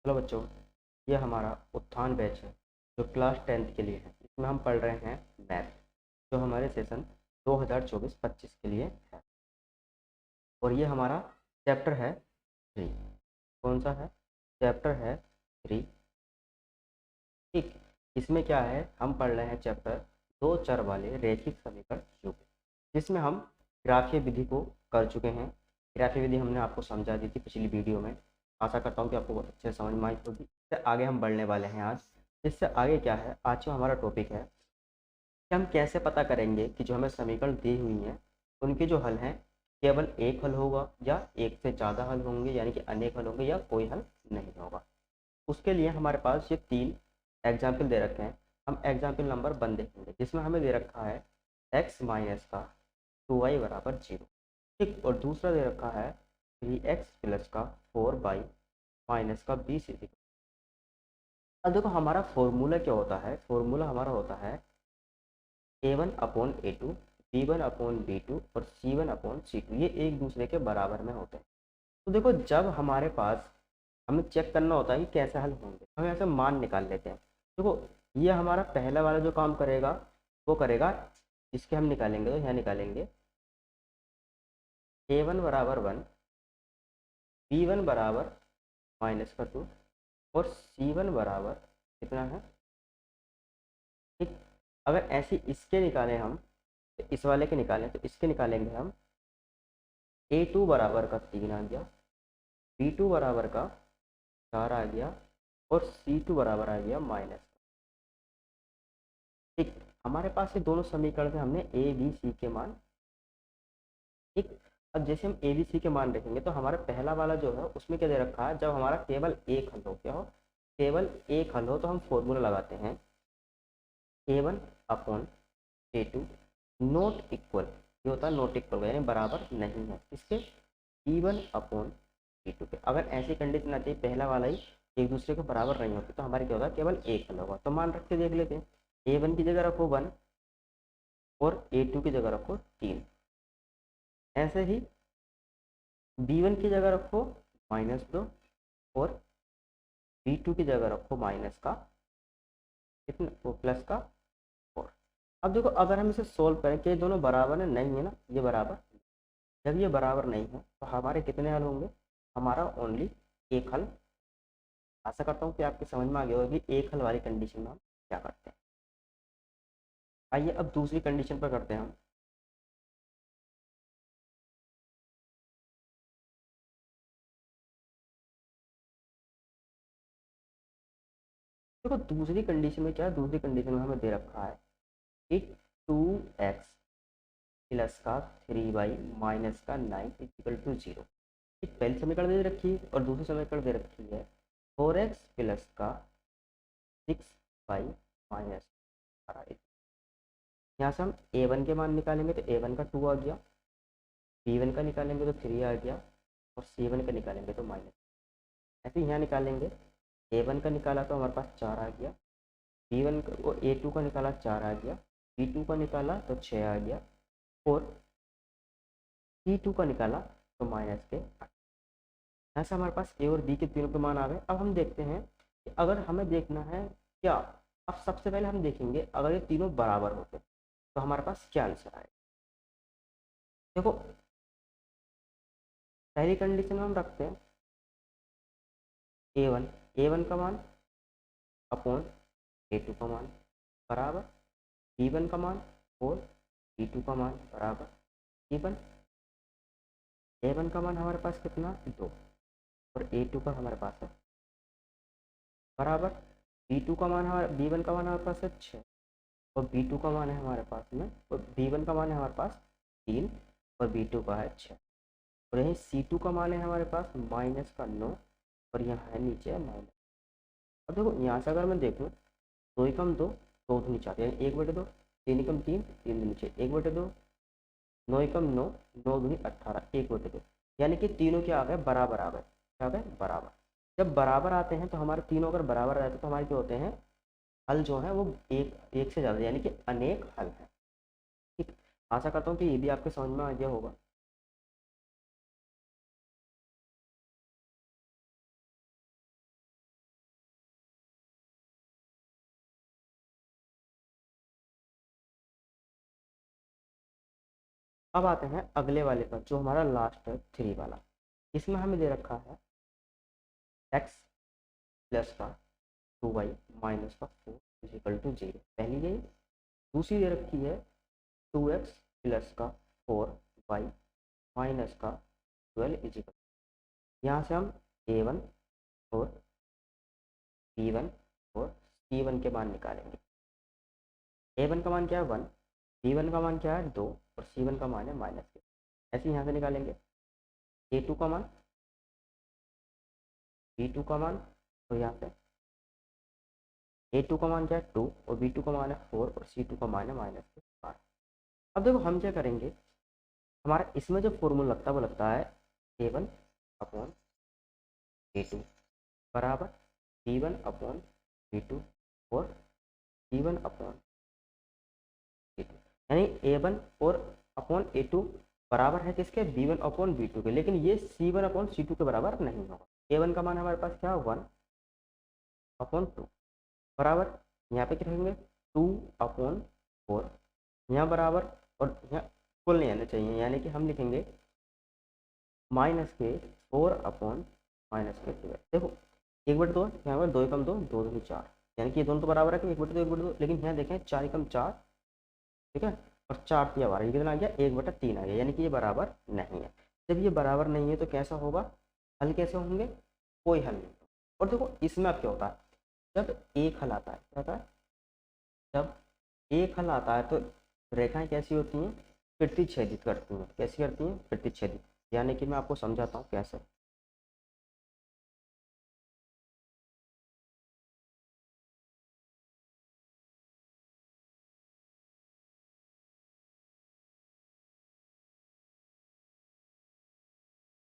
Hello बच्चों, ये हमारा उत्थान बैच है जो क्लास 10th के लिए है। इसमें हम पढ़ रहे हैं मैथ, जो हमारे सेशन 2024-25 के लिए है। और ये हमारा चैप्टर है 3। कौन सा है? चैप्टर है 3। ठीक, इसमें क्या है, हम पढ़ रहे हैं चैप्टर दो चर वाले रैखिक समीकरण युग्म, जिसमें हम ग्राफीय विधि को कर चुके हैं। ग्राफीय विधि हमने आपको समझा दी थी पिछली वीडियो में। आशा करता हूँ कि आपको बहुत अच्छे से समझ में आई होगी। इससे आगे हम बढ़ने वाले हैं आज। इससे आगे क्या है, आज जो हमारा टॉपिक है कि हम कैसे पता करेंगे कि जो हमें समीकरण दी हुई हैं उनके जो हल हैं केवल एक हल होगा या एक से ज़्यादा हल होंगे, यानी कि अनेक हल होंगे या कोई हल नहीं होगा। उसके लिए हमारे पास ये 3 एग्जाम्पल दे रखे हैं। हम एग्जाम्पल नंबर 1 देखेंगे, जिसमें हमें दे रखा है x माइनस का 2y बराबर 0। ठीक, और दूसरा दे रखा है 3x प्लस का 4y माइनस का 20। अब देखो हमारा फॉर्मूला क्या होता है, फॉर्मूला हमारा होता है a1 upon a2, b1 upon b2 और c1 अपॉन c2। ये एक दूसरे के बराबर में होते हैं। तो देखो जब हमारे पास हमें चेक करना होता है कि कैसे हल होंगे, हम ऐसे मान निकाल लेते हैं। देखो ये हमारा पहला वाला जो काम करेगा वो करेगा, इसके हम निकालेंगे तो यहाँ निकालेंगे a1 बराबर 1, b1 बराबर माइनस का 2 और c1 बराबर कितना है। ठीक, अगर ऐसे इसके निकालें हम, तो इस वाले के निकालें तो इसके निकालेंगे हम a2 बराबर का 3 आ गया, b2 बराबर का 4 आ गया और c2 बराबर आ गया माइनस। ठीक, हमारे पास ये दोनों समीकरण से हमने ए बी सी के मान। ठीक, अब जैसे हम ए बी सी के मान रखेंगे तो हमारा पहला वाला जो है उसमें क्या दे रखा है, जब हमारा केवल एक हल हो, क्या हो, केवल एक हल हो, तो हम फॉर्मूला लगाते हैं a1 upon a2 not equal. ये होता है नॉट इक्वल, यानी बराबर नहीं है इसके b1 अपॉन b2 के। अगर ऐसी कंडीशन आती है पहला वाला ही एक दूसरे के बराबर नहीं होती, तो हमारे क्या होता है, केवल एक हल होगा। तो मान रख के देख लेते हैं, a1 की जगह रखो 1 और a2 की जगह रखो 3। ऐसे ही b1 की जगह रखो -2 और b2 की जगह रखो माइनस का कितना, वो प्लस का 4। अब देखो अगर हम इसे सोल्व करें कि ये दोनों बराबर है, नहीं है ना, ये बराबर। जब ये बराबर नहीं है तो हमारे कितने हल होंगे, हमारा ओनली एक हल। आशा करता हूँ कि आपकी समझ में आ गया होगा कि एक हल वाली कंडीशन में हम क्या करते हैं। आइए अब दूसरी कंडीशन पर करते हैं हम। देखो दूसरी कंडीशन में क्या है, दूसरी कंडीशन में हमें दे रखा है कि 2x प्लस का 3y माइनस का 9 इक्वल टू 0। एक पहली समीकरण दे रखी है और दूसरी समीकरण दे रखी है 4x प्लस का 6y माइनस 12। यहाँ से हम a1 के मान निकालेंगे तो a1 का 2 आ गया, b1 का निकालेंगे तो 3 आ गया और c1 का निकालेंगे तो माइनस। ऐसे यहाँ निकालेंगे, a1 का निकाला तो हमारे पास 4 आ गया, b1 का वो a2 का निकाला 4 आ गया, b2 का निकाला तो 6 आ गया और c2 का निकाला तो माइनस के 8। यहाँ से हमारे पास ए और बी के तीनों के मान आ गए। अब हम देखते हैं कि अगर हमें देखना है क्या, अब सबसे पहले हम देखेंगे अगर ये तीनों बराबर होते तो हमारे पास क्या आंसर आएगा। देखो पहली कंडीशन में हम रखते हैं ए वन का मान अपॉन ए2 का मान बराबर बी1 का मान और बी2 का मान बराबर बी1। ए1 का मान हमारे पास कितना 2 और ए2 का हमारे पास है बराबर बी2 का मान, हमारा बी1 का मान हमारे पास है 6 और b2 का मान है हमारे पास में, और b1 का मान है हमारे पास 3 और b2 का है 6 और यहीं c2 का मान है हमारे पास माइनस का 9 और यहाँ है नीचे माइनस। अब देखो यहाँ से अगर मैं देखूँ 2 एकम 2, 2 नीचे आते हैं 1/2, 3 एकम 3, 3 नीचे 1/2, 9 एकम 9, 9 दूनी 18, 1/2। यानी कि तीनों क्या आ गए, बराबर आ गए। क्या आ गए, बराबर। जब बराबर आते हैं तो हमारे तीनों अगर बराबर रहते हैं तो हमारे क्या होते हैं, हल जो है वो एक से ज़्यादा, यानी कि अनेक हल है। ठीक, आशा करता हूँ कि ये भी आपके समझ में आ गया होगा। अब आते हैं अगले वाले पर जो हमारा लास्ट है 3 वाला। इसमें हमें दे रखा है x प्लस का 2y माइनस का 4 इज इक्वल टू 0, पहली गई। दूसरी दे रखी है 2x प्लस का 4y माइनस का 12 इज इक्वल। यहाँ से हम a1 और b1 और c1 के मान निकालेंगे। a1 का मान क्या है 1, b1 का मान क्या है 2 और c1 का मान है -6। ऐसे यहाँ से निकालेंगे a2 का मान, b2 का मान, और यहाँ से a2 का मान क्या है 2 और b2 का मान है 4 और c2 का मान है -5। अब देखो हम क्या करेंगे, हमारा इसमें जो फॉर्मूला लगता है वो लगता है a1 अपॉन a2 बराबर b1 अपॉन b2 और c1 अपॉन b2, यानी a1 और अपॉन a2 बराबर है किसके, b1 अपॉन b2 के, लेकिन ये c1 अपॉन c2 के बराबर नहीं होगा। a1 का मान हमारे पास क्या है 1 अपॉन 2 बराबर, यहाँ पे क्या रखेंगे 2 अपॉन 4 यहाँ बराबर, और यहाँ कुल नहीं आना चाहिए, यानी कि हम लिखेंगे -4 अपॉन -12। देखो 1/2, यहाँ पर 2 कम 2 2 2 4, यानी कि ये दोनों तो बराबर है कि 1/2 1/2, लेकिन यहाँ देखें 4 कम 4, ठीक है, और 4 3 बारह, ये कितना आ गया 1/3 आ गया, यानी कि ये बराबर नहीं है। जब ये बराबर नहीं है तो कैसा होगा, हल कैसे होंगे, कोई हल नहीं। और देखो इसमें अब क्या होता है, जब एक हल आता है, क्या होता है, जब एक हल आता है तो रेखाएं कैसी होती हैं, प्रतिच्छेदित करती हैं। कैसी करती हैं, प्रतिच्छेदित, यानी कि मैं आपको समझाता हूँ कैसे।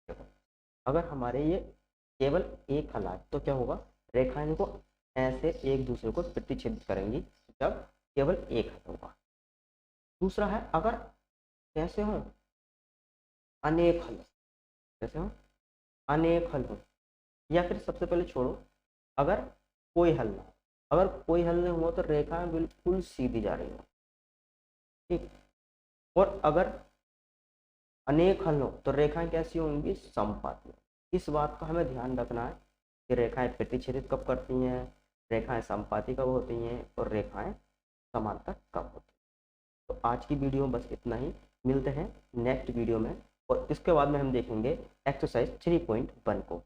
देखो अगर हमारे ये केवल एक हल आए तो क्या होगा, रेखाएं को ऐसे एक दूसरे को प्रतिच्छेदित करेंगी जब केवल एक हल होगा। दूसरा है अगर कैसे हो, अनेक हल, कैसे हो, अनेक हल हो, या फिर सबसे पहले छोड़ो, अगर कोई हल ना, अगर कोई हल नहीं हुआ तो रेखाएं बिल्कुल सीधी जा रही हो, ठीक। और अगर अनेक हल हो तो रेखाएं कैसी होंगी, समपाती। इस बात का हमें ध्यान रखना है कि रेखाएं प्रतिच्छेदित कब करती हैं, रेखाएं समपाती कब होती हैं, और रेखाएं समांतर कब होती हैं। तो आज की वीडियो में बस इतना ही, मिलते हैं नेक्स्ट वीडियो में, और इसके बाद में हम देखेंगे एक्सरसाइज 3.1 को।